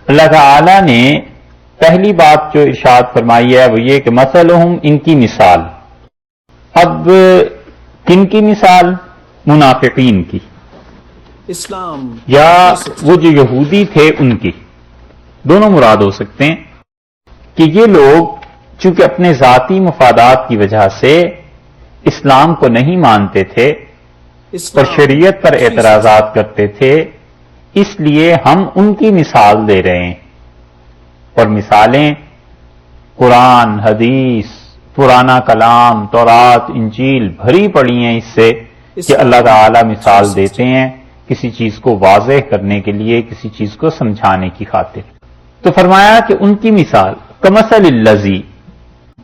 اللہ تعالی نے پہلی بات جو ارشاد فرمائی ہے وہ یہ کہ مثلہم، ان کی مثال. اب کن کی مثال؟ منافقین کی، اسلام یا وہ جو یہودی تھے ان کی. دونوں مراد ہو سکتے ہیں کہ یہ لوگ چونکہ اپنے ذاتی مفادات کی وجہ سے اسلام کو نہیں مانتے تھے اور شریعت پر اعتراضات کرتے تھے، اس لیے ہم ان کی مثال دے رہے ہیں. اور مثالیں قرآن، حدیث، پرانا کلام، تورات، انجیل بھری پڑی ہیں اس سے کہ اللہ تعالی مثال دیتے ہیں کسی چیز کو واضح کرنے کے لیے، کسی چیز کو سمجھانے کی خاطر. تو فرمایا کہ ان کی مثال کمثل الذی،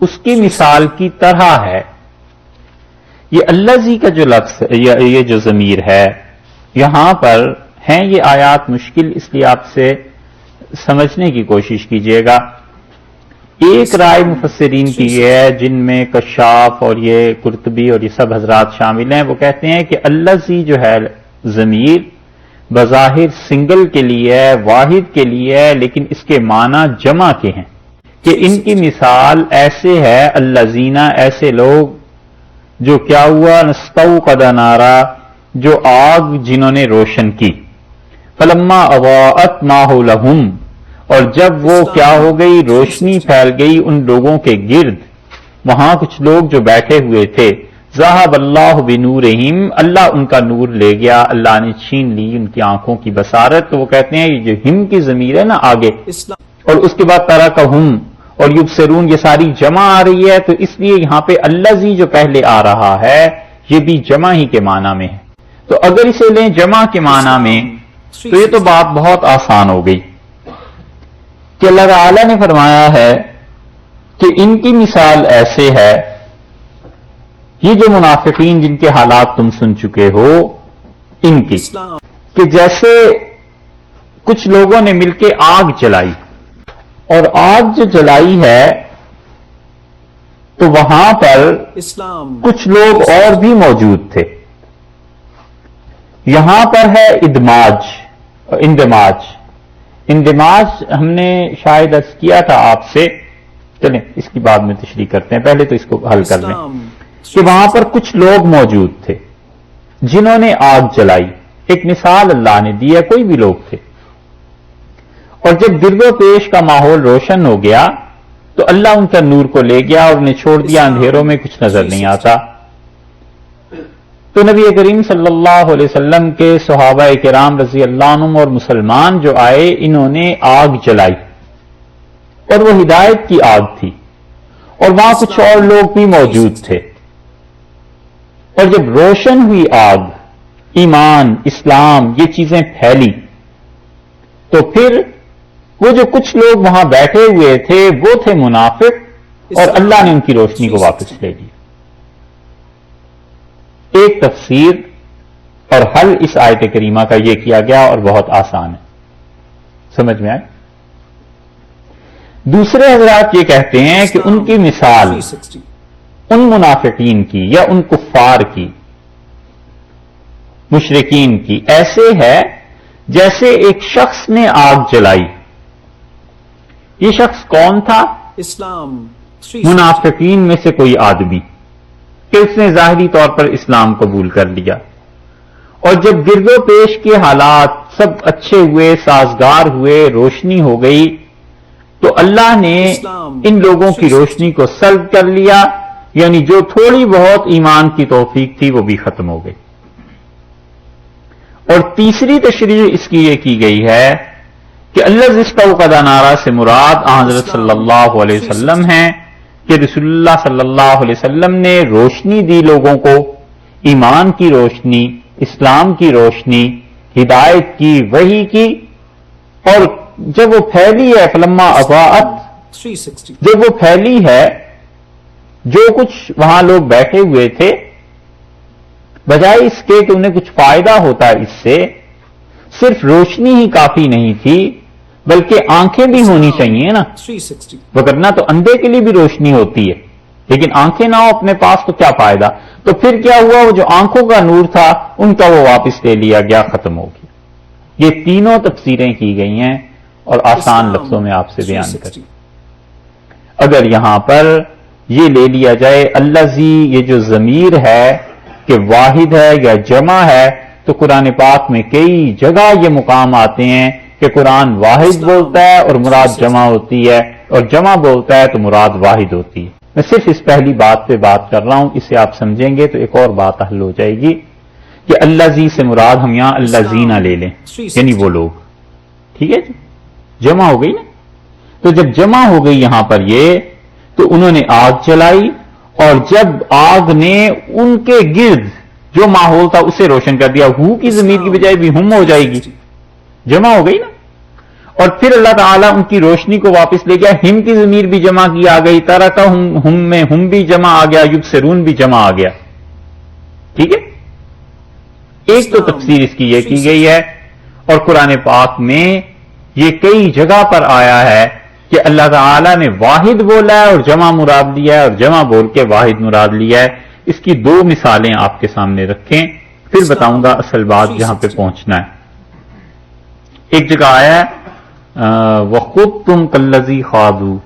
اس کی مثال کی طرح ہے. یہ الذی کا جو لفظ، یہ جو ضمیر ہے یہاں پر ہیں یہ آیات مشکل، اس لیے آپ سے سمجھنے کی کوشش کیجئے گا. ایک رائے مفسرین کی یہ ہے جن میں کشاف اور یہ قرطبی اور یہ سب حضرات شامل ہیں، وہ کہتے ہیں کہ الذی جو ہے ضمیر بظاہر سنگل کے لیے ہے، واحد کے لیے ہے، لیکن اس کے معنی جمع کے ہیں کہ ان کی مثال ایسے ہے الذین، ایسے لوگ جو کیا ہوا نستوقد نارا، جو آگ جنہوں نے روشن کی. فلما اضاءت ما حولہم، اور جب وہ کیا ہو گئی، روشنی پھیل گئی ان لوگوں کے گرد، وہاں کچھ لوگ جو بیٹھے ہوئے تھے. ذہب اللہ بنورہم، اللہ ان کا نور لے گیا، اللہ نے چھین لی ان کی آنکھوں کی بصارت. تو وہ کہتے ہیں یہ جو ہم کی ضمیر ہے نا آگے، اور اس کے بعد ترکہم اور یبصرون، یہ ساری جمع آ رہی ہے، تو اس لیے یہاں پہ الذی جو پہلے آ رہا ہے یہ بھی جمع ہی کے معنی میں ہے. تو اگر اسے لیں جمع کے معنی میں تو یہ تو بات بہت آسان ہو گئی کہ اللہ تعالی نے فرمایا ہے کہ ان کی مثال ایسے ہے، یہ جو منافقین جن کے حالات تم سن چکے ہو ان کی، کہ جیسے کچھ لوگوں نے مل کے آگ جلائی، اور آگ جو جلائی ہے تو وہاں پر کچھ لوگ اور بھی موجود تھے. یہاں پر ہے اندماج ہم نے شاید عرض کیا تھا آپ سے، چلیں اس کی بعد میں تشریح کرتے ہیں، پہلے تو اس کو حل کر لیں کہ وہاں پر کچھ لوگ موجود تھے جنہوں نے آگ جلائی. ایک مثال اللہ نے دی ہے، کوئی بھی لوگ تھے، اور جب گرد و پیش کا ماحول روشن ہو گیا تو اللہ ان کا نور کو لے گیا اور انہیں چھوڑ دیا اندھیروں میں، کچھ نظر نہیں آتا. تو نبی کریم صلی اللہ علیہ وسلم کے صحابہ کرام رضی اللہ عنہم اور مسلمان جو آئے، انہوں نے آگ جلائی اور وہ ہدایت کی آگ تھی، اور وہاں کچھ اور لوگ بھی موجود تھے. اور جب روشن ہوئی آگ، ایمان، اسلام، یہ چیزیں پھیلی، تو پھر وہ جو کچھ لوگ وہاں بیٹھے ہوئے تھے وہ تھے منافق، اور اللہ نے ان کی روشنی کو واپس لے لیا. ایک تفسیر اور حل اس آیت کریمہ کا یہ کیا گیا اور بہت آسان ہے، سمجھ میں آئے. دوسرے حضرات یہ کہتے ہیں کہ ان کی مثال ان منافقین کی یا ان کفار کی، مشرکین کی، ایسے ہے جیسے ایک شخص نے آگ جلائی. یہ شخص کون تھا؟ منافقین میں سے کوئی آدمی کہ اس نے ظاہری طور پر اسلام قبول کر لیا، اور جب گرد و پیش کے حالات سب اچھے ہوئے، سازگار ہوئے، روشنی ہو گئی، تو اللہ نے ان لوگوں کی روشنی کو سلب کر لیا، یعنی جو تھوڑی بہت ایمان کی توفیق تھی وہ بھی ختم ہو گئی. اور تیسری تشریح اس کی یہ کی گئی ہے کہ اللہ استوقد نارا سے مراد حضرت صلی اللہ علیہ وسلم ہیں، کہ رسول اللہ صلی اللہ علیہ وسلم نے روشنی دی لوگوں کو، ایمان کی روشنی، اسلام کی روشنی، ہدایت کی، وحی کی، اور جب وہ پھیلی ہے فلما اضاءت، جب وہ پھیلی ہے، جو کچھ وہاں لوگ بیٹھے ہوئے تھے، بجائے اس کے کہ انہیں کچھ فائدہ ہوتا ہے اس سے، صرف روشنی ہی کافی نہیں تھی بلکہ آنکھیں بھی ہونی چاہیے نا، وگرنہ تو اندھے کے لیے بھی روشنی ہوتی ہے، لیکن آنکھیں نہ ہو اپنے پاس تو کیا فائدہ. تو پھر کیا ہوا، وہ جو آنکھوں کا نور تھا ان کا وہ واپس لے لیا گیا، ختم ہو گیا. یہ تینوں تفسیریں کی گئی ہیں اور آسان لفظوں میں آپ سے بیان کریں. اگر یہاں پر یہ لے لیا جائے الذی، یہ جو ضمیر ہے کہ واحد ہے یا جمع ہے، تو قرآن پاک میں کئی جگہ یہ مقام آتے ہیں کہ قرآن واحد بولتا ہے اور مراد جمع ہوتی ہے، اور جمع بولتا ہے تو مراد واحد ہوتی ہے. میں صرف اس پہلی بات پہ بات کر رہا ہوں، اسے آپ سمجھیں گے تو ایک اور بات حل ہو جائے گی کہ الذی سے مراد ہم یہاں الذین لے لیں، یعنی وہ لوگ. ٹھیک ہے جی، جمع ہو گئی نا. تو جب جمع ہو گئی یہاں پر یہ، تو انہوں نے آگ چلائی، اور جب آگ نے ان کے گرد جو ماحول تھا اسے روشن کر دیا، ہو کی ضمیر کی بجائے بھی ہم ہو جائے گی، جمع ہو گئی نا. اور پھر اللہ تعالیٰ ان کی روشنی کو واپس لے گیا، ہم کی ضمیر بھی جمع کی آ گئی، ترکہم میں ہم بھی جمع آ گیا، یبصرون بھی جمع آ گیا. ٹھیک ہے، ایک تو تفسیر اس کی یہ کی گئی ہے، اور قرآن پاک میں یہ کئی جگہ پر آیا ہے کہ اللہ تعالیٰ نے واحد بولا ہے اور جمع مراد لیا ہے، اور جمع بول کے واحد مراد لیا ہے. اس کی دو مثالیں آپ کے سامنے رکھیں، پھر بتاؤں گا اصل بات جہاں پہ پہنچنا ہے. ایک جگہ آیا ہے وَخُضْتُمْ كَالَّذِي خَاضُوا،